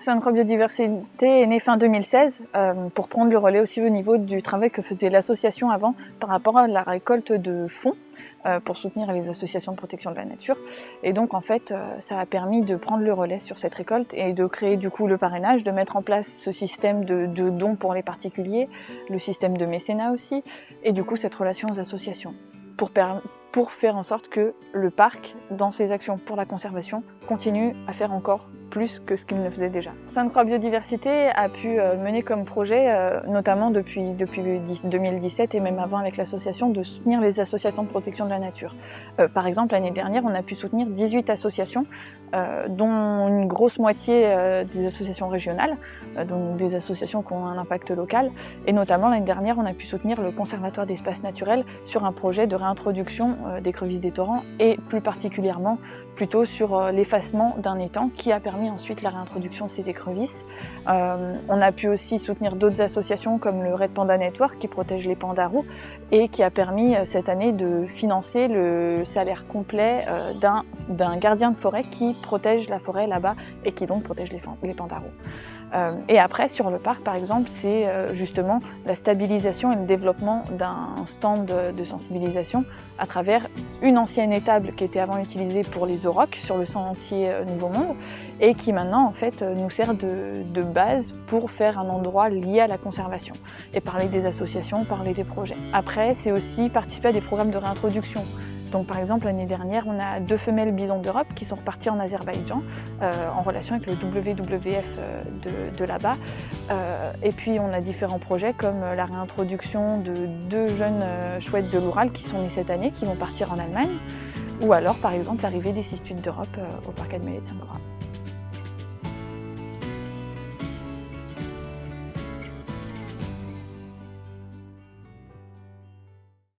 Centre Biodiversité est né fin 2016 pour prendre le relais aussi au niveau du travail que faisait l'association avant par rapport à la récolte de fonds pour soutenir les associations de protection de la nature. Et donc en fait, ça a permis de prendre le relais sur cette récolte et de créer du coup le parrainage, de mettre en place ce système de dons pour les particuliers, le système de mécénat aussi, et du coup cette relation aux associations pour faire en sorte que le parc, dans ses actions pour la conservation, continue à faire encore plus que ce qu'il ne faisait déjà. Sainte-Croix Biodiversité a pu mener comme projet, notamment depuis 2017 et même avant avec l'association, de soutenir les associations de protection de la nature. Par exemple, l'année dernière, on a pu soutenir 18 associations, dont une grosse moitié des associations régionales, donc des associations qui ont un impact local. Et notamment, l'année dernière, on a pu soutenir le Conservatoire d'espaces naturels sur un projet de réintroduction d'écrevisses des torrents et plus particulièrement plutôt sur l'effacement d'un étang qui a permis ensuite la réintroduction de ces écrevisses. On a pu aussi soutenir d'autres associations comme le Red Panda Network qui protège les pandas roux et qui a permis cette année de financer le salaire complet d'un gardien de forêt qui protège la forêt là-bas et qui donc protège les pandas roux. Et après, sur le parc, par exemple, c'est justement la stabilisation et le développement d'un stand de sensibilisation à travers une ancienne étable qui était avant utilisée pour les aurochs sur le sentier Nouveau Monde et qui maintenant, en fait, nous sert de base pour faire un endroit lié à la conservation et parler des associations, parler des projets. Après, c'est aussi participer à des programmes de réintroduction. Donc par exemple, l'année dernière, on a 2 femelles bisons d'Europe qui sont reparties en Azerbaïdjan en relation avec le WWF de là-bas. Et puis on a différents projets comme la réintroduction de 2 jeunes chouettes de l'Oural qui sont nés cette année, qui vont partir en Allemagne. Ou alors par exemple l'arrivée des cistules d'Europe au parc Admélie de Sainte-Croix.